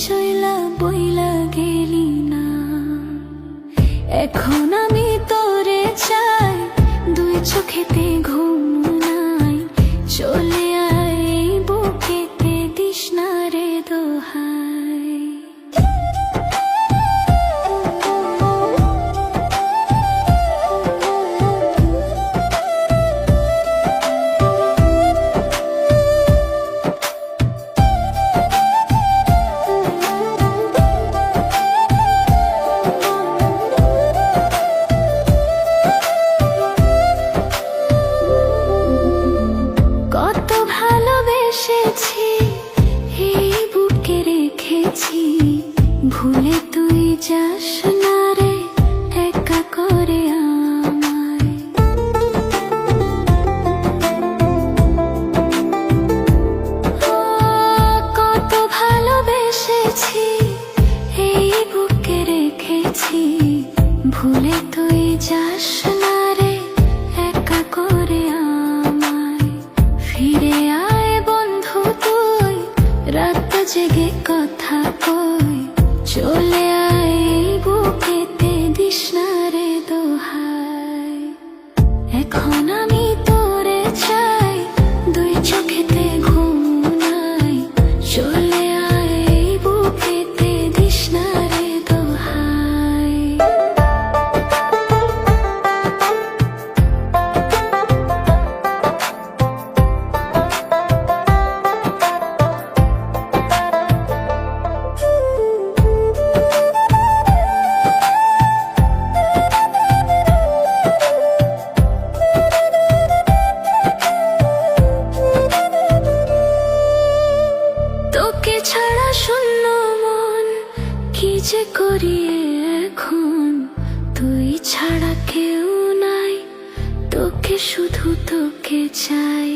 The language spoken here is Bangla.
চইলা বইলা গেলি না। এখন আমি তোরে চাই, দুই চোখেতে ঘুম নাই। চলে আয় এই বুকেতে, দিস না রে দোহাই। কত ভালোবেসেছি, এই বুকে রেখেছি। ভুলে তুই যাস না রে একা করে আমায়। কত ভালোবেসেছি, এই বুকে রেখেছি। ভুলে তুই যাস না রে একা করে আমায়। ফিরে আয় বন্ধু তুই, রাত জেগে কথা কই। চলে আয় এই বুকেতে, দিস না রে দোহাই। এখন আমি তোরে চাই, দুই চোখেতে ঘুম নাই। চলে আয় এই বুকেতে, দিস না রে দোহাই। তোকে ছাড়া শূন্য মন, কি যে করি এখন। তুই ছাড়া কেউ নাই, তোকে শুধু তোকে চাই।